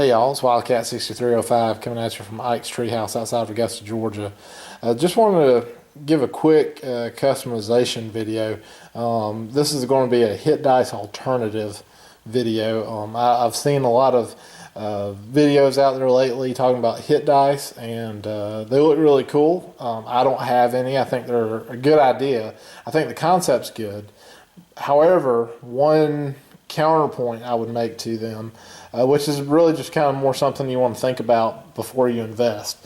Hey y'all, it's Wildcat 6305 coming at you from Ike's Treehouse outside of Augusta, Georgia. Just wanted to give a quick customization video. This is going to be a hit dice alternative video. I've seen a lot of videos out there lately talking about hit dice, and they look really cool. I don't have any. I think they're a good idea. I think the concept's good. However, one counterpoint I would make to them, which is really just kind of more something you want to think about before you invest.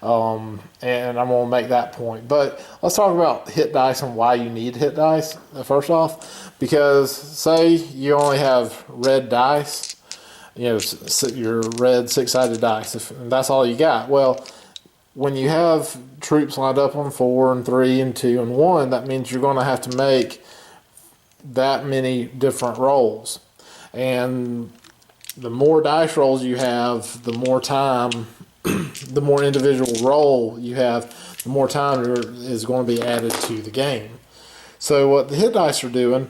And I'm going to make that point. But let's talk about hit dice and why you need hit dice, first off. Because say you only have red dice, your red six-sided dice, if that's all you got. Well, when you have troops lined up on 4 and 3 and 2 and 1, that means you're going to have to make that many different rolls. And the more dice rolls you have, the more time, the more individual roll you have, the more time is going to be added to the game. So what the hit dice are doing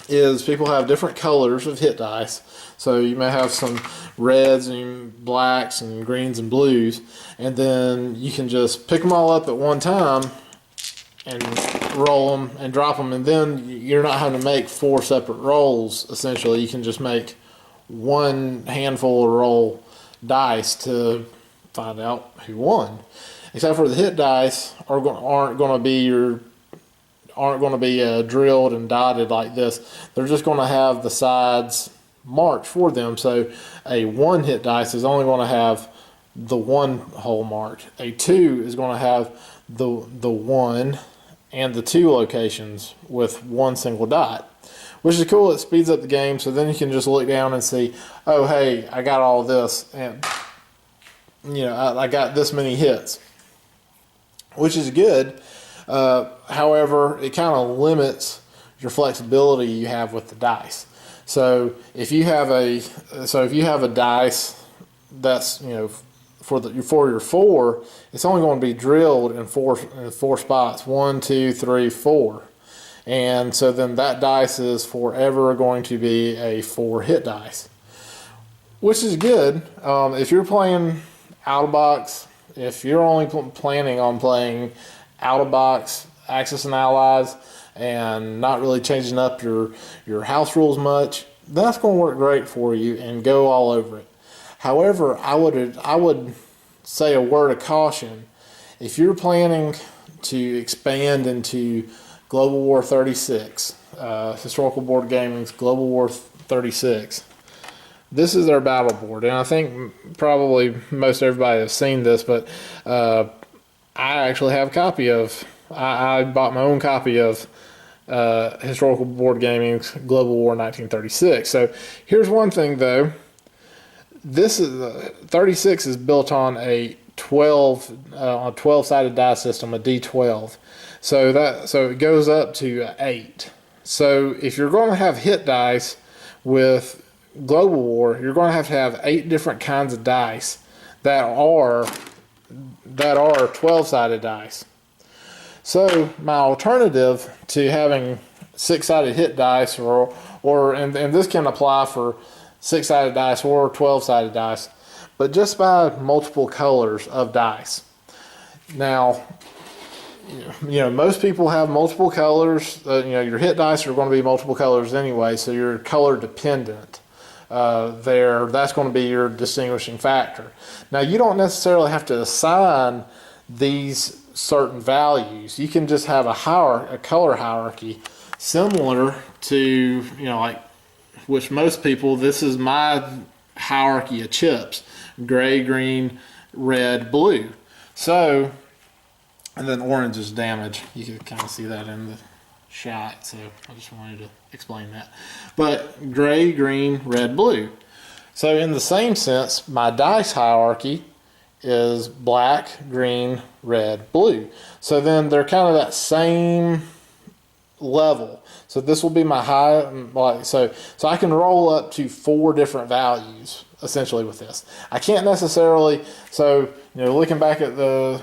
is people have different colors of hit dice. So you may have some reds and blacks and greens and blues, and then you can just pick them all up at one time and roll them and drop them, and then you're not having to make 4 separate rolls. Essentially, you can just make one handful of roll dice to find out who won. Except for the hit dice aren't going to be drilled and dotted like this. They're just going to have the sides marked for them. So a 1 hit dice is only going to have the 1 hole marked. A 2 is going to have the 1 and the 2 locations with 1 single dot, which is cool. It speeds up the game, so then you can just look down and see, oh hey, I got all this, and I got this many hits, which is good. However, it kind of limits your flexibility you have with the dice. So if you have a dice that's for your 4, it's only going to be drilled in four spots, 1, 2, 3, 4, and so then that dice is forever going to be a 4 hit dice, which is good. If you're playing out of box, if you're only planning on playing out of box Axis and Allies and not really changing up your house rules much, that's going to work great for you and go all over it. However, I would say a word of caution. If you're planning to expand into Global War 36, Historical Board Gaming's Global War 36, this is their battle board, and I think probably most everybody has seen this, but I actually have a copy of, I bought my own copy of Historical Board Gaming's Global War 1936. So here's one thing though. This is 36 is built on a 12-sided die system, a D12. So it goes up to 8. So if you're going to have hit dice with Global War, you're going to have 8 different kinds of dice that are 12-sided dice. So my alternative to having 6-sided hit dice, and this can apply for 6-sided dice or 12-sided dice, but just buy multiple colors of dice. Now, most people have multiple colors. Your hit dice are going to be multiple colors anyway, so you're color dependent. That's going to be your distinguishing factor. Now, you don't necessarily have to assign these certain values. You can just have a color hierarchy similar to, which most people, this is my hierarchy of chips: gray, green, red, blue. So, and then orange is damage. You can kind of see that in the shot, so I just wanted to explain that. But gray, green, red, blue. So in the same sense, my dice hierarchy is black, green, red, blue. So then they're kind of that same level. So this will be my high, so I can roll up to 4 different values essentially with this. I can't necessarily, looking back at the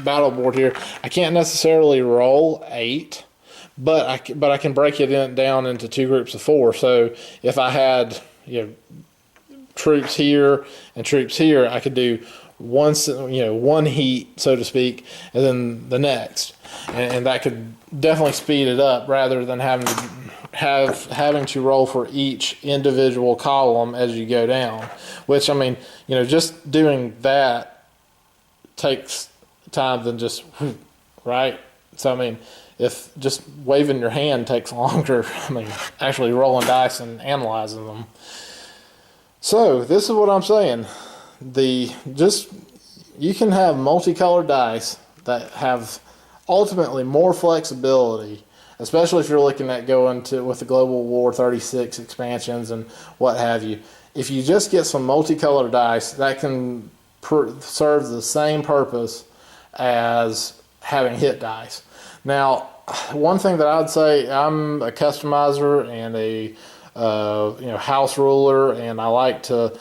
battle board here, I can't necessarily roll 8, but I can break it down into 2 groups of 4. So if I had troops here and troops here, I could do one heat, so to speak, and then the next, and that could definitely speed it up rather than having to roll for each individual column as you go down. Which, I mean, just doing that takes time than just right. So I mean, if just waving your hand takes longer, I mean, actually rolling dice and analyzing them. So this is what I'm saying. You can have multicolored dice that have ultimately more flexibility, especially if you're looking at going with the Global War 36 expansions and what have you. If you just get some multicolored dice, that can serve the same purpose as having hit dice. Now, one thing that I'd say, I'm a customizer and a house ruler, and I like to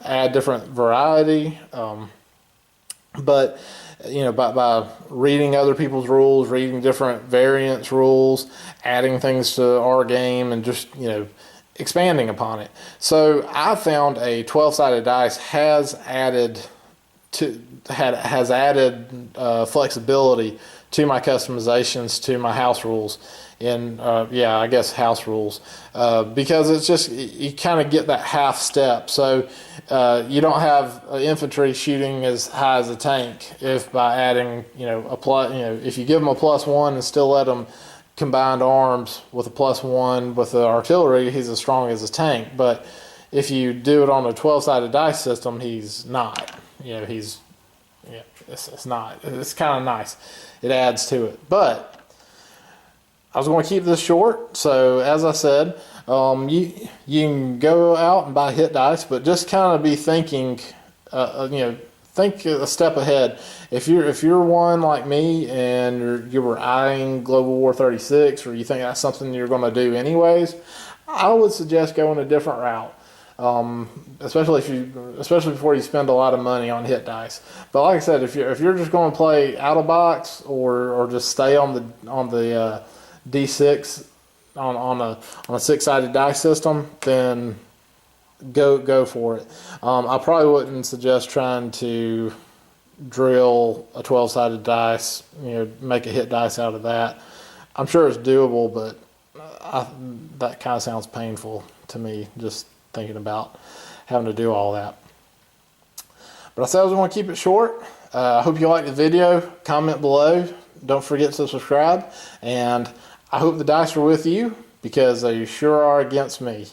add different variety. But by reading other people's rules, reading different variants rules, adding things to our game, and just expanding upon it. So I found a 12-sided dice has added flexibility to my customizations, to my house rules, and I guess house rules, because it's just, you kind of get that half step. So you don't have infantry shooting as high as a tank if by adding if you give them a +1 and still let them combined arms with a +1 with the artillery, he's as strong as a tank. But if you do it on a 12-sided dice system, he's not. It's not. It's kind of nice. It adds to it. But I was going to keep this short. So as I said, you can go out and buy hit dice, but just kind of be thinking, think a step ahead. If you're one like me and you were eyeing Global War 36, or you think that's something you're going to do anyways, I would suggest going a different route. Especially before you spend a lot of money on hit dice. But like I said, if you're just going to play out of box or just stay on the D6 on a 6-sided dice system, then go for it. I probably wouldn't suggest trying to drill a 12-sided dice, make a hit dice out of that. I'm sure it's doable, but that kind of sounds painful to me, just thinking about having to do all that. But I said I was going to keep it short. I hope you liked the video. Comment below. Don't forget to subscribe. And I hope the dice are with you, because they sure are against me.